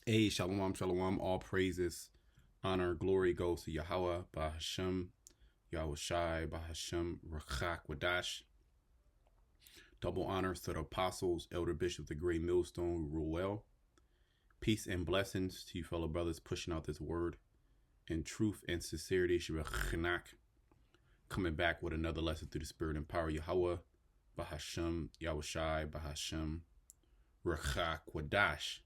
Hey, shalom, shalom. All praises, honor, glory goes to Yahweh, Bahashem, Yahweh Shai, Bahashem, Rachak, Wadash. Double honors to the apostles, elder bishops, the great millstone who rule well. Peace and blessings to you fellow brothers pushing out this word in truth and sincerity. Shibachnak, coming back with another lesson through the spirit and power. Yahweh, Bahashem, Yahweh Shai, Bahashem, Rachak, Wadash.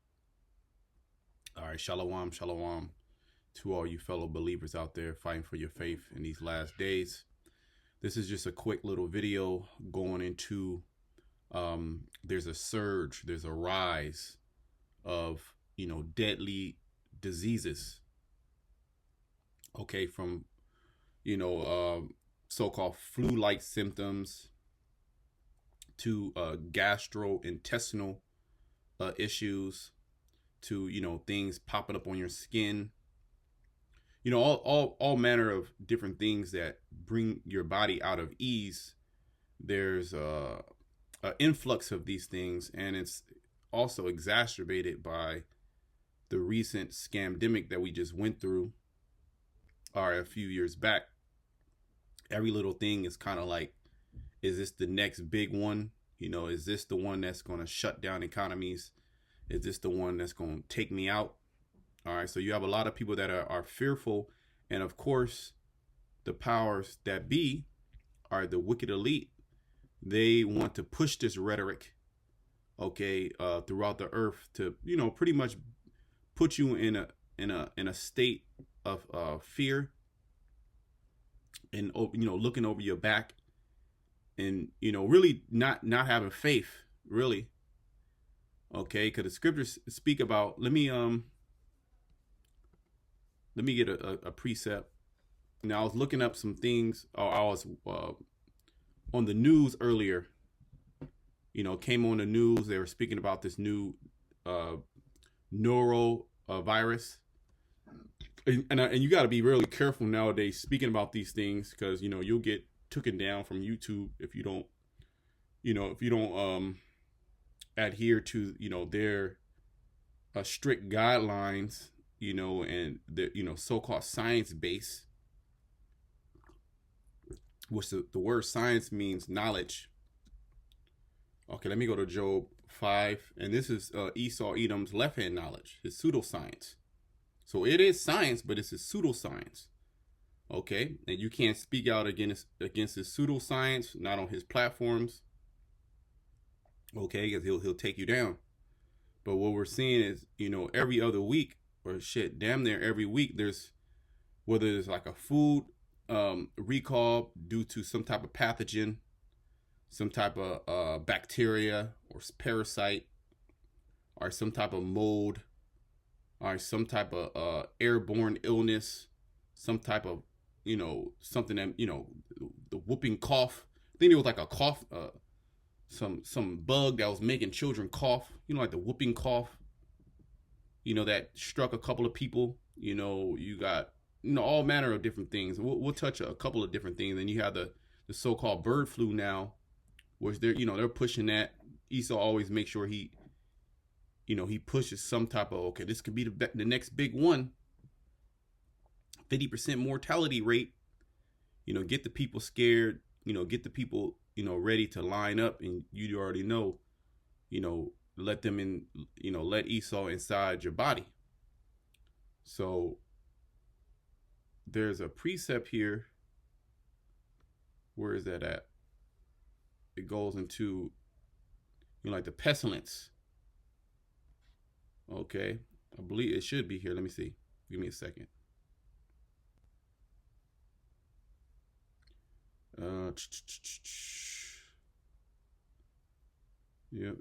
All right, shalom, shalom to all you fellow believers out there fighting for your faith in these last days. This is just a quick little video going into there's a surge, there's a rise of, deadly diseases. Okay, from, so-called flu-like symptoms to gastrointestinal issues to, things popping up on your skin. All manner of different things that bring your body out of ease. There's an influx of these things, and it's also exacerbated by the recent scamdemic that we just went through, or a few years back. Every little thing is kind of like, is this the next big one? Is this the one that's going to shut down economies? Is this the one that's going to take me out? All right, so you have a lot of people that are fearful. And of course, the powers that be are the wicked elite. They want to push this rhetoric, okay, throughout the earth to, pretty much put you in a state of fear and, looking over your back and, really not having faith, really. Okay, because the scriptures speak about, let me get a precept. Now, I was looking up some things. I was on the news earlier. Came on the news. They were speaking about this new norovirus. And you got to be really careful nowadays speaking about these things because, you'll get taken down from YouTube if you don't, adhere to, their strict guidelines, and the, so-called science base, which the word science means knowledge. Okay, let me go to Job 5. And this is Esau Edom's left-hand knowledge, his pseudoscience. So it is science, but it's his pseudoscience. Okay, and you can't speak out against his pseudoscience, not on his platforms. Okay, because he'll take you down. But what we're seeing is, every other week, or shit, damn near every week, there's, whether it's like a food recall due to some type of pathogen, some type of bacteria or parasite, or some type of mold, or some type of airborne illness, some type of, something that, the whooping cough. I think it was like a cough, some bug that was making children cough, like the whooping cough, that struck a couple of people. You got, all manner of different things. We'll touch a couple of different things. And you have the so-called bird flu now, which they're pushing that. Esau always makes sure he pushes some type of, okay, this could be the next big one. 50% mortality rate. Get the people scared. Get the people, ready to line up, and you already know, let them in, let Esau inside your body. So there's a precept here. Where is that at? It goes into, like the pestilence. Okay, I believe it should be here. Let me see. Give me a second. Yep.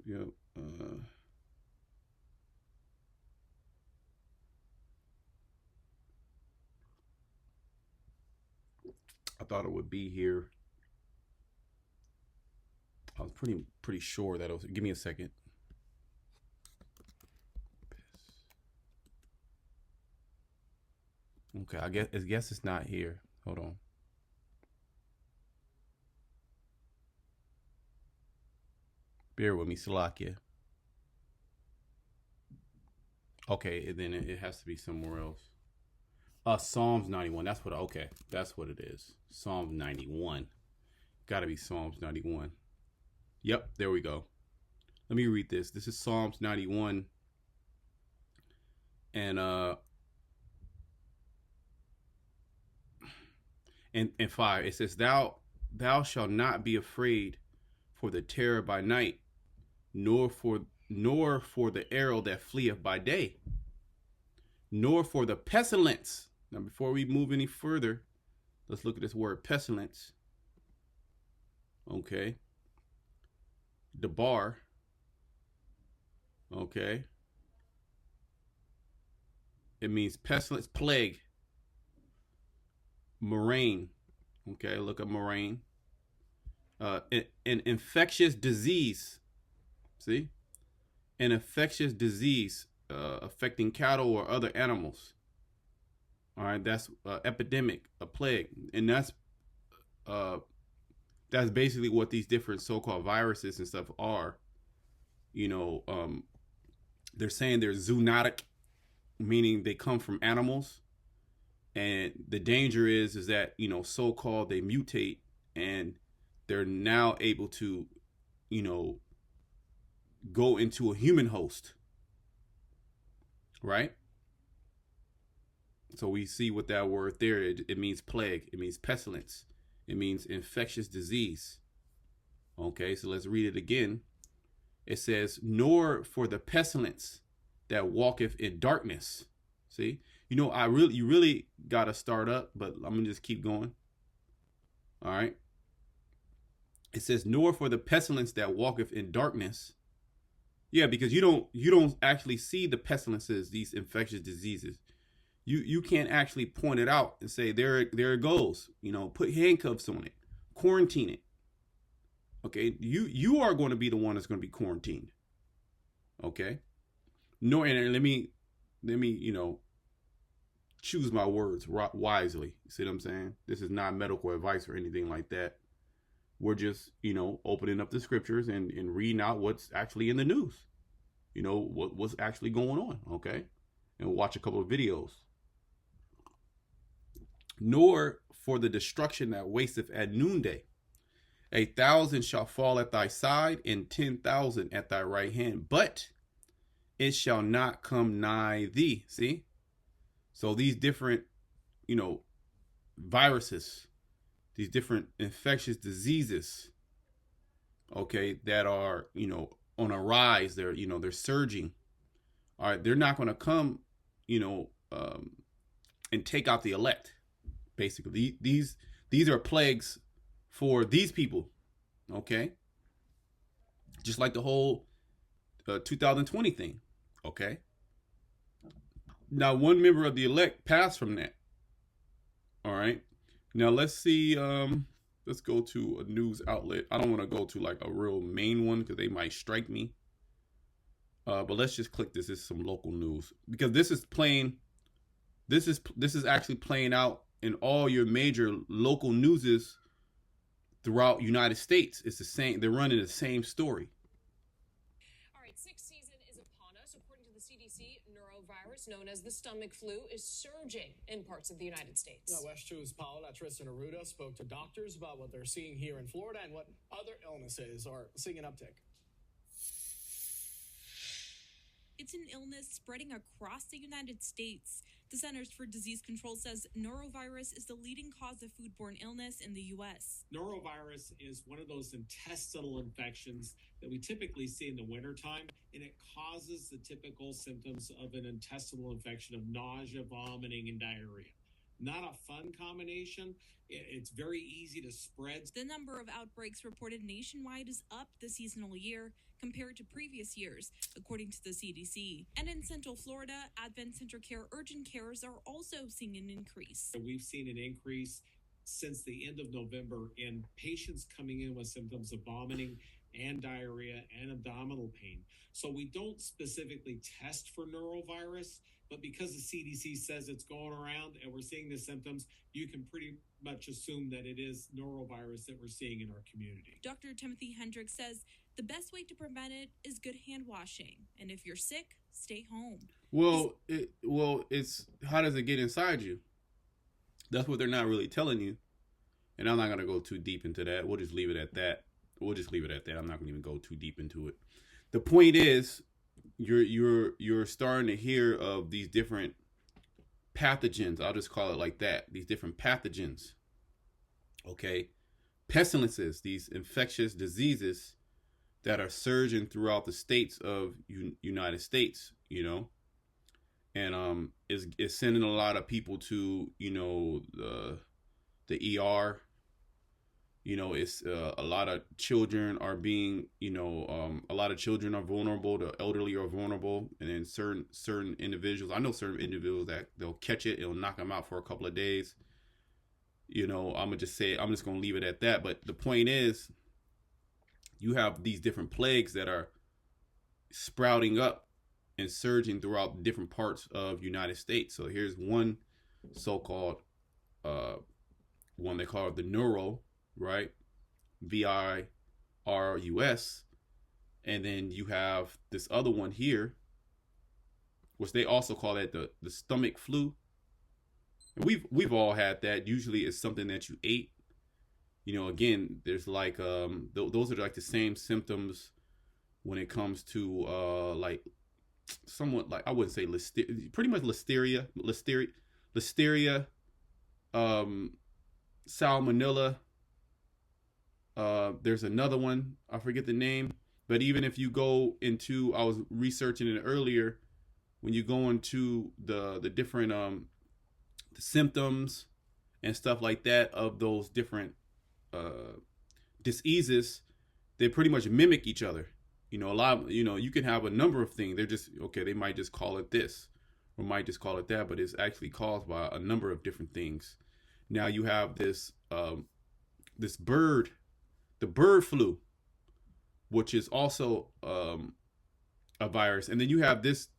I thought it would be here. I was pretty sure that it was. Give me a second. Okay, I guess it's not here. Hold on. Bear with me, Salakia. Okay, and then it has to be somewhere else. Psalms 91. That's what. Okay, that's what it is. Psalms 91. Got to be Psalms 91. Yep, there we go. Let me read this. This is Psalms 91, and and 5. It says, "Thou shalt not be afraid for the terror by night, nor for the arrow that fleeth by day, nor for the pestilence." Now, before we move any further, let's look at this word pestilence. Okay. The bar. Okay. It means pestilence, plague, murrain. Okay, look up murrain. An infectious disease. See? An infectious disease affecting cattle or other animals. All right, that's epidemic, a plague, and that's basically what these different so-called viruses and stuff are. You know, they're saying they're zoonotic, meaning they come from animals, and the danger is that so-called they mutate and they're now able to, go into a human host, right? So we see what that word there, it means plague, it means pestilence, it means infectious disease. Okay, so let's read it again. It says, "Nor for the pestilence that walketh in darkness." See, you really got to start up, but I'm gonna just keep going. All right. It says, "Nor for the pestilence that walketh in darkness." Yeah, because you don't actually see the pestilences, these infectious diseases. You can't actually point it out and say there it goes. Put handcuffs on it, quarantine it. Okay, you are going to be the one that's going to be quarantined. Okay, no, and let me choose my words wisely. See what I'm saying? This is not medical advice or anything like that. We're just opening up the scriptures and reading out what's actually in the news. What's actually going on. Okay, and watch a couple of videos. "Nor for the destruction that wasteth at noonday. 1,000 shall fall at thy side, and 10,000 at thy right hand, but it shall not come nigh thee." See? So these different, viruses, these different infectious diseases, okay, that are, on a rise, they're surging. All right, they're not going to come, and take out the elect. Basically, these are plagues for these people. Okay, just like the whole 2020 thing. Okay, now one member of the elect passed from that. All right, now let's see. Let's go to a news outlet. I don't want to go to like a real main one because they might strike me. But let's just click this. This is some local news because this is playing. This is actually playing out in all your major local newses throughout United States. It's the same. They're running the same story. All right, sixth season is upon us. According to the CDC, neurovirus known as the stomach flu is surging in parts of the United States. Now, West 2's Paola Tristan Arruda spoke to doctors about what they're seeing here in Florida and what other illnesses are seeing an uptick. It's an illness spreading across the United States. The Centers for Disease Control says norovirus is the leading cause of foodborne illness in the U.S. Norovirus is one of those intestinal infections that we typically see in the wintertime, and it causes the typical symptoms of an intestinal infection of nausea, vomiting, and diarrhea. Not a fun combination. It's very easy to spread. The number of outbreaks reported nationwide is up this seasonal year compared to previous years, according to the CDC. And in Central Florida, Advent Center Care urgent cares are also seeing an increase. We've seen an increase since the end of November in patients coming in with symptoms of vomiting and diarrhea and abdominal pain. So we don't specifically test for norovirus, but because the CDC says it's going around and we're seeing the symptoms, you can pretty much assume that it is norovirus that we're seeing in our community. Dr. Timothy Hendricks says the best way to prevent it is good hand washing. And if you're sick, stay home. It's how does it get inside you? That's what they're not really telling you. And I'm not gonna go too deep into that. We'll just leave it at that. I'm not gonna even go too deep into it. The point is, you're starting to hear of these different pathogens. I'll just call it like that. These different pathogens. Okay, pestilences. These infectious diseases that are surging throughout the states of United States. And is sending a lot of people to the ER. It's a lot of children are being, a lot of children are vulnerable. The elderly are vulnerable, and then certain individuals. I know certain individuals that they'll catch it, it'll knock them out for a couple of days. I'm just gonna leave it at that. But the point is, you have these different plagues that are sprouting up and surging throughout different parts of United States. So here's one so-called one they call it the neuro, right? virus. And then you have this other one here, which they also call that the stomach flu. And we've all had that. Usually it's something that you ate. Again, there's like those are like the same symptoms when it comes to like somewhat, like I wouldn't say pretty much listeria, salmonella. There's another one, I forget the name, but even if you go into, I was researching it earlier, when you go into the different the symptoms and stuff like that of those different diseases, they pretty much mimic each other. A lot, you can have a number of things. They're just, okay, they might just call it this or might just call it that, but it's actually caused by a number of different things. Now you have this the bird flu, which is also a virus. And then you have this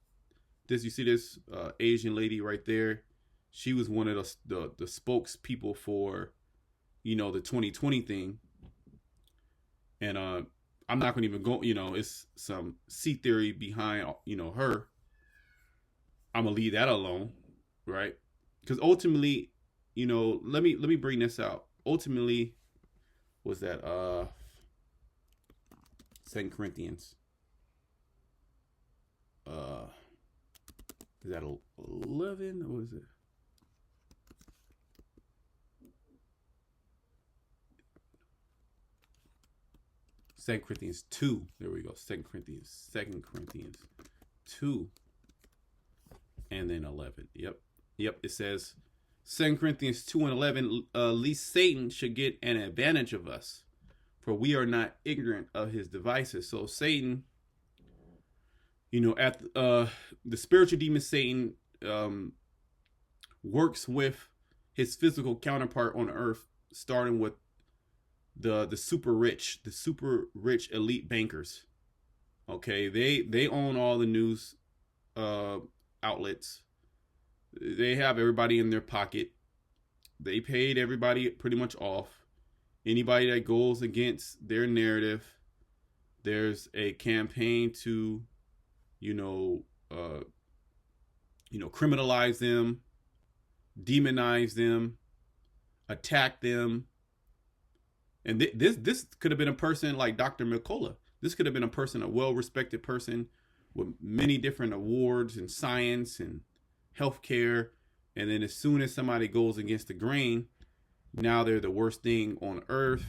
you see this Asian lady right there. She was one of the spokespeople for, the 2020 thing. And I'm not going to even go, it's some sea theory behind, her. I'm going to leave that alone, right? Because ultimately, let me bring this out. Ultimately, was that 2 Corinthians? Is that 11? Or was it? Second Corinthians 2. There we go. Second Corinthians 2. And then 11. Yep. It says 2 Corinthians 2 and 11, least Satan should get an advantage of us, for we are not ignorant of his devices. So Satan, at the spiritual demon Satan works with his physical counterpart on earth, starting with the super rich elite bankers. Okay, they own all the news outlets. They have everybody in their pocket. They paid everybody pretty much off. Anybody that goes against their narrative, there's a campaign to, criminalize them, demonize them, attack them. And this could have been a person like Dr. McCullough. This could have been a well-respected person with many different awards in science and healthcare. And then as soon as somebody goes against the grain, now they're the worst thing on earth.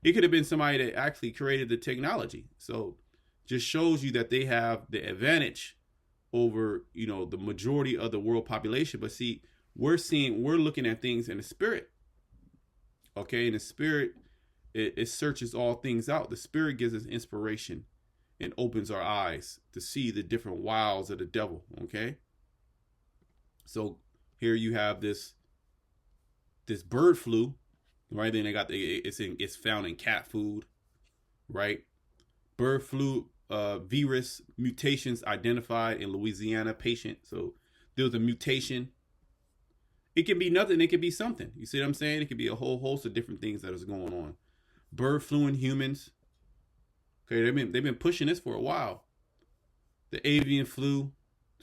It could have been somebody that actually created the technology. So just shows you that they have the advantage over, the majority of the world population. But see, we're looking at things in the spirit. Okay, in the spirit, it searches all things out. The spirit gives us inspiration and opens our eyes to see the different wiles of the devil. Okay, so here you have this bird flu, right? Then they got it's found in cat food, right? Bird flu virus mutations identified in Louisiana patient. So there was a mutation. It can be nothing. It could be something. You see what I'm saying? It could be a whole host of different things that is going on. Bird flu in humans. Okay, they've been pushing this for a while. The avian flu,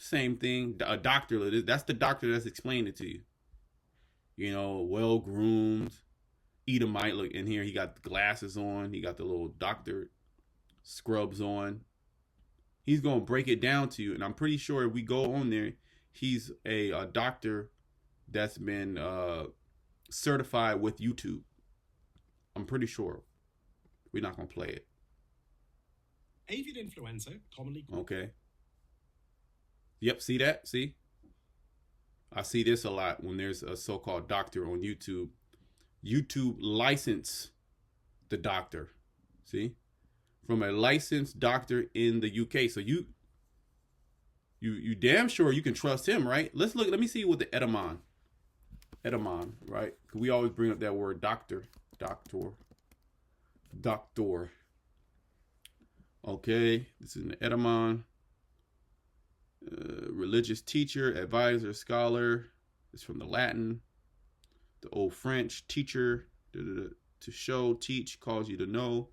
Same thing. A doctor, that's the doctor that's explaining it to you. You know, well groomed. Edomite, look in here, he got the glasses on, he got the little doctor scrubs on. He's going to break it down to you. And I'm pretty sure if we go on there, he's a doctor that's been certified with YouTube. I'm pretty sure. We're not going to play it. Avian influenza, commonly called. Okay. Yep, see that? See? I see this a lot when there's a so-called doctor on YouTube. YouTube license the doctor. See? From a licensed doctor in the UK. So you damn sure you can trust him, right? Let me see what the Edamon, right? We always bring up that word doctor. Okay, this is an Edamon. Religious teacher, advisor, scholar. It's from the Latin. The Old French, teacher, to show, teach, cause you to know.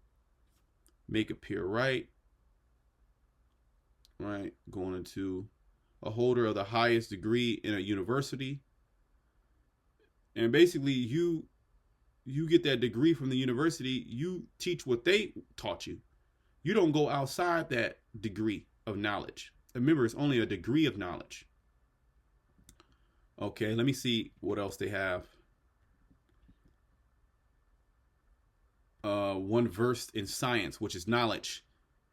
Make appear right. Right, going into a holder of the highest degree in a university. And basically you get that degree from the university, you teach what they taught you. You don't go outside that degree of knowledge. Remember, it's only a degree of knowledge. Okay, let me see what else they have. One versed in science, which is knowledge.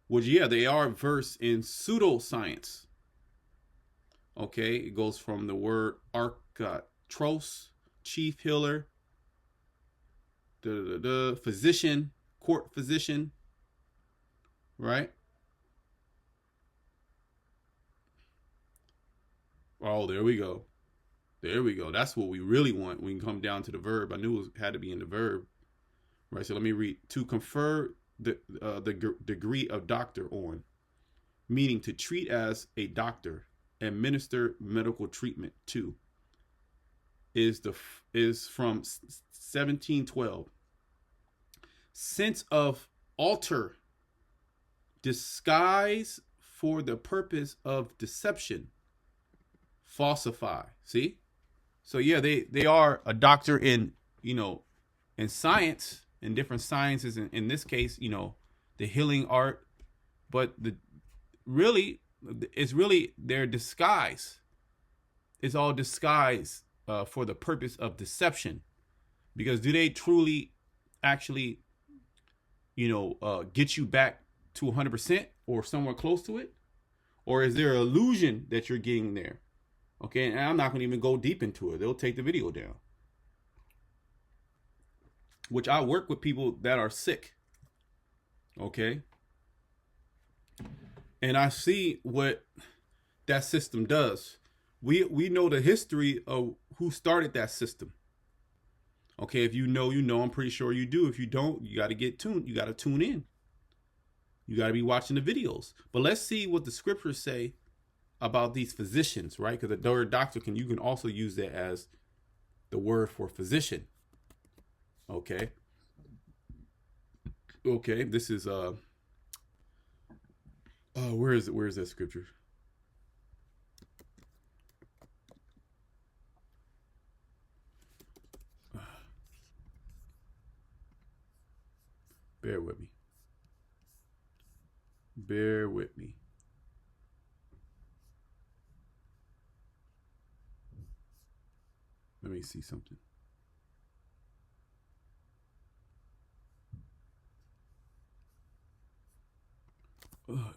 Which, yeah, they are versed in pseudoscience. Okay, it goes from the word arctros, chief healer, physician, court physician, right? Oh, there we go. There we go. That's what we really want. We can come down to the verb. I knew it had to be in the verb. Right, so let me read. To confer the degree of doctor on, meaning to treat as a doctor, administer medical treatment to, is from 1712. Sense of alter, disguise for the purpose of deception, falsify. See? So yeah, they are a doctor in, in science, in different sciences. In this case, the healing art, but it's really their disguise. It's all disguise for the purpose of deception. Because do they truly actually, get you back to 100% or somewhere close to it? Or is there an illusion that you're getting there? Okay, and I'm not going to even go deep into it. They'll take the video down. Which I work with people that are sick. Okay. And I see what that system does. We know the history of who started that system. Okay, if you know, I'm pretty sure you do. If you don't, you got to get tuned. You got to tune in. You got to be watching the videos. But let's see what the scriptures say about these physicians, right? Because the word doctor you can also use that as the word for physician. Okay. Okay, this is where is that scripture? Bear with me. Bear with me. Let me see something.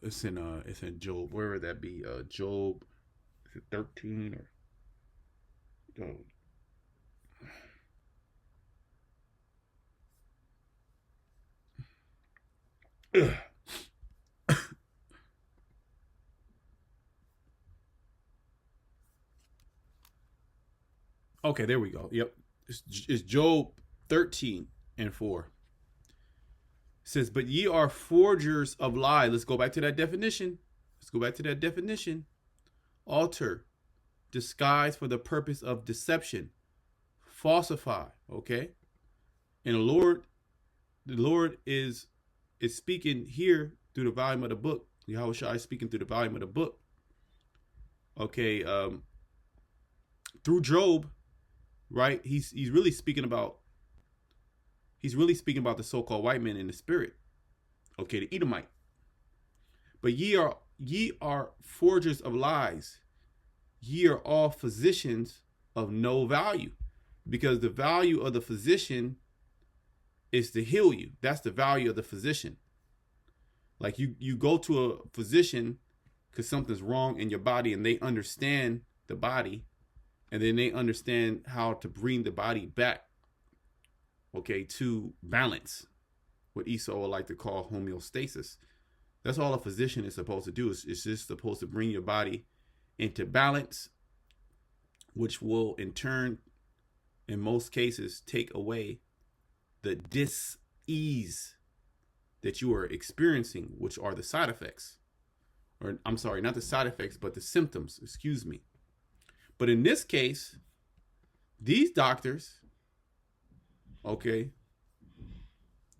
It's in Job. Where would that be? Job, is it 13 or? Okay, there we go. Yep, it's Job 13:4. It says, but ye are forgers of lies. Let's go back to that definition. Alter, disguise for the purpose of deception, falsify. Okay, and the Lord is speaking here through the volume of the book. Yahushua is speaking through the volume of the book. Okay, through Job, right? He's really speaking about the so-called white man in the spirit. Okay, the Edomite. But ye are forgers of lies. Ye are all physicians of no value, because the value of the physician is to heal you. That's the value of the physician. Like you go to a physician because something's wrong in your body, and they understand the body, and then they understand how to bring the body back, okay, to balance, what Esau would like to call homeostasis. That's all a physician is supposed to do. It's just supposed to bring your body into balance, which will in turn, in most cases, take away the dis-ease that you are experiencing, which are the side effects. Or I'm sorry, not the side effects, but the symptoms, excuse me. But in this case, these doctors, okay,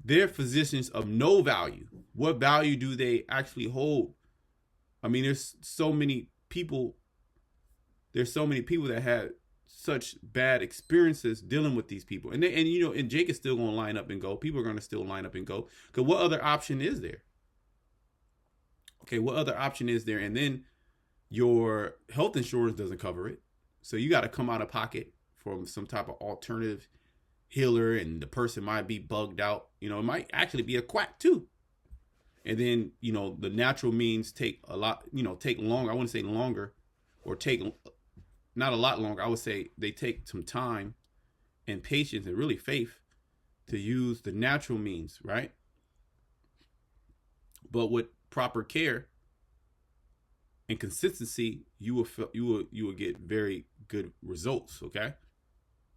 they're physicians of no value. What value do they actually hold? I mean, there's so many people that had such bad experiences dealing with these people. And Jake is still going to line up and go. People are going to still line up and go. Because what other option is there? Okay, what other option is there? And then your health insurance doesn't cover it. So you got to come out of pocket from some type of alternative healer, and the person might be bugged out. It might actually be a quack too. And then, the natural means take a lot, take longer. I wouldn't say longer, or take not a lot longer. I would say they take some time and patience and really faith to use the natural means, right? But with proper care and consistency, you will get very good results. Okay,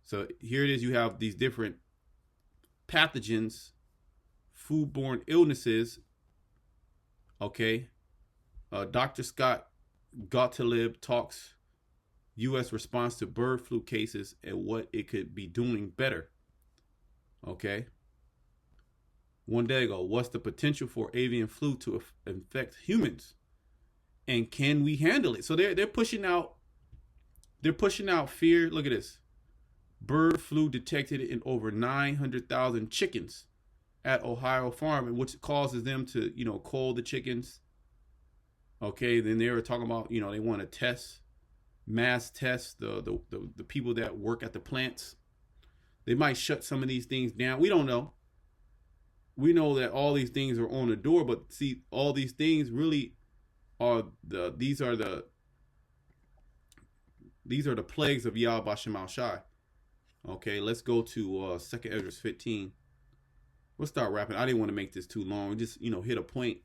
so here it is. You have these different pathogens, foodborne illnesses. Okay, Dr. Scott Gottlieb talks U.S. response to bird flu cases and what it could be doing better. Okay. One day ago, what's the potential for avian flu to infect humans, and can we handle it? So they're pushing out fear. Look at this. Bird flu detected in over 900,000 chickens at Ohio farm, and which causes them to, cull the chickens. Okay, then they were talking about, they want to mass test the people that work at the plants. They might shut some of these things down. We don't know. We know that all these things are on the door, but see, all these things really are these are the plagues of Yahweh Bashem Al Shai. Okay, let's go to 2nd Ezra 15. We'll start wrapping. I didn't want to make this too long. Just, hit a point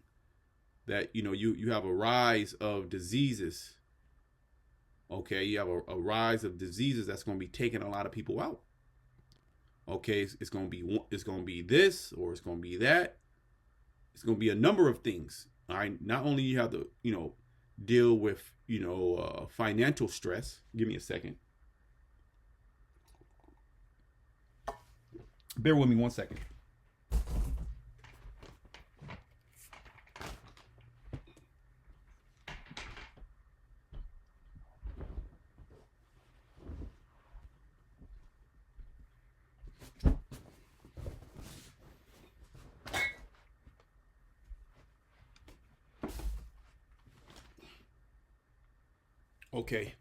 that, you have a rise of diseases. Okay, you have a rise of diseases that's going to be taking a lot of people out. Okay, it's going to be this, or it's going to be that. It's going to be a number of things. All right, not only you have to, deal with, financial stress. Give me a second. Bear with me 1 second. Okay,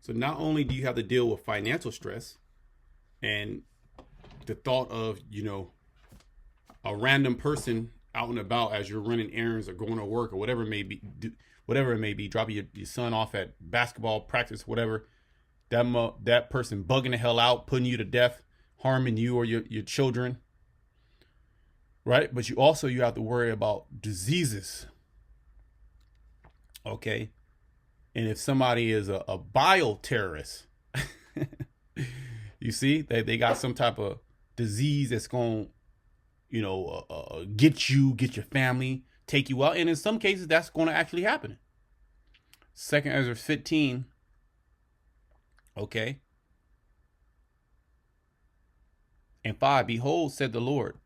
so not only do you have to deal with financial stress and the thought of, a random person out and about as you're running errands or going to work or whatever it may be, dropping your son off at basketball practice, whatever, that person bugging the hell out, putting you to death, harming you or your children, right? But you have to worry about diseases. Okay. And if somebody is a bioterrorist, you see, they got some type of disease that's going to, get your family, take you out. And in some cases, that's going to actually happen. 2nd Ezra 15. Okay. And 5, behold, said the Lord,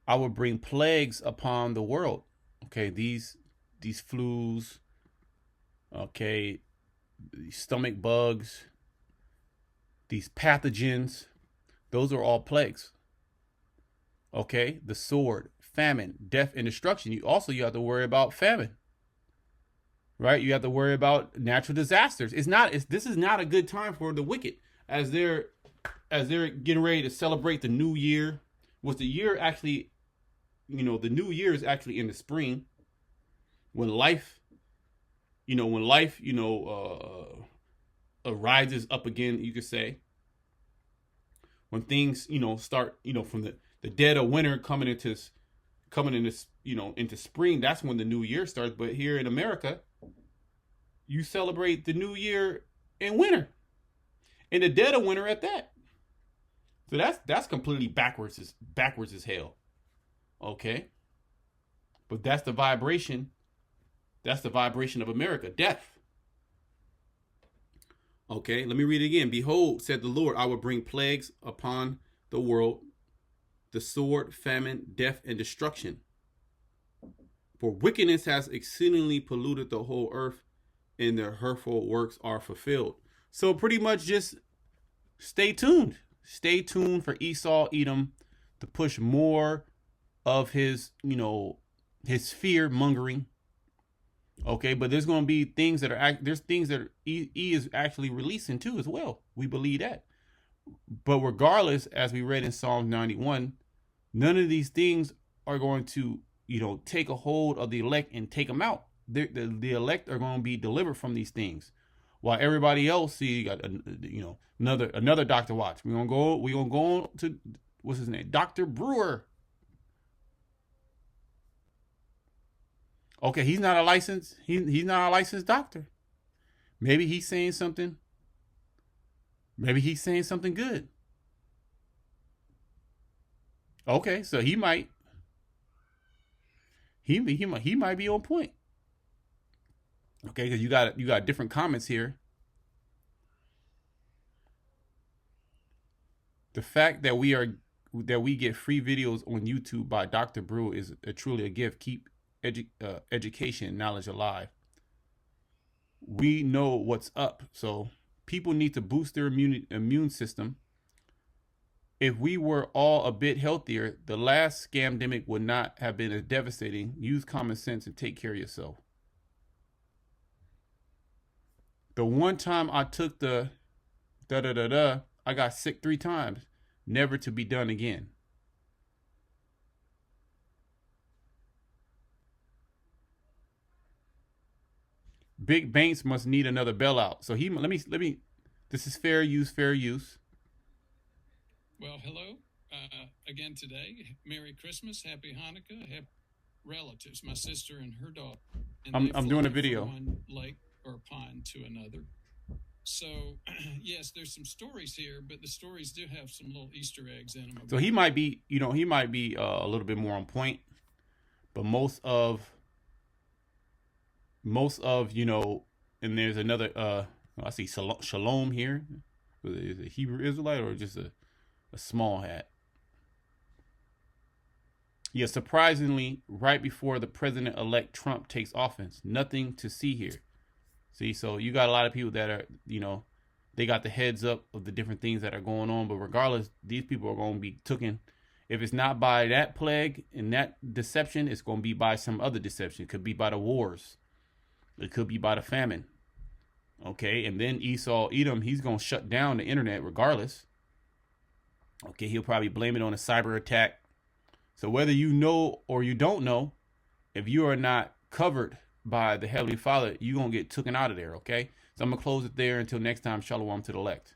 I will bring plagues upon the world. Okay, these flus, Okay, these stomach bugs, these pathogens, those are all plagues. Okay, the sword, famine, death, and destruction. You have to worry about famine, right? You have to worry about natural disasters. This is not a good time for the wicked as they're getting ready to celebrate the new year. Was the year actually, the new year is actually in the spring when life, rises up again, you could say. When things, start, from the dead of winter coming into spring, that's when the new year starts. But here in America, you celebrate the new year in winter, in the dead of winter at that. So that's completely backwards as hell. Okay, but that's the vibration. That's the vibration of America, death. Okay, let me read it again. Behold, said the Lord, I will bring plagues upon the world, the sword, famine, death, and destruction. For wickedness has exceedingly polluted the whole earth, and their hurtful works are fulfilled. So pretty much just stay tuned. Stay tuned for Esau, Edom, to push more of his, his fear mongering. Okay, but there's going to be things that he is actually releasing too as well. We believe that. But regardless, as we read in Psalm 91, none of these things are going to, take a hold of the elect and take them out. The elect are going to be delivered from these things, while everybody else, see, you got another Dr. Watts. We're gonna go on to, what's his name, Dr. Brewer. Okay, he's not a licensed doctor. Maybe he's saying something. Maybe he's saying something good. Okay, so he might be on point. Okay, because you got different comments here. The fact that we get free videos on YouTube by Dr. Brew is truly a gift. Keep education and knowledge alive. We know what's up, so people need to boost their immune system. If we were all a bit healthier, the last scamdemic would not have been as devastating. Use common sense and take care of yourself. The one time I took the I got sick 3 times, never to be done again. Big banks must need another bailout. So let me. This is fair use. Well, hello again today. Merry Christmas, Happy Hanukkah, happy relatives. My sister and her daughter. And I'm doing a video. From one lake or pond to another. So yes, there's some stories here, but the stories do have some little Easter eggs in them. So he might be a little bit more on point, but most of and there's another I see Shalom here. Is it a Hebrew Israelite or just a small hat? Yeah, surprisingly, right before the president-elect Trump takes office, nothing to see here. See, so you got a lot of people that are, they got the heads up of the different things that are going on, but regardless, these people are going to be taken. If it's not by that plague and that deception, it's going to be by some other deception. It could be by the wars. It could be by the famine. Okay, and then Esau, Edom, he's going to shut down the internet regardless. Okay, he'll probably blame it on a cyber attack. So whether you know or you don't know, if you are not covered by the Heavenly Father, you're going to get taken out of there, okay? So I'm going to close it there until next time. Shalom to the elect.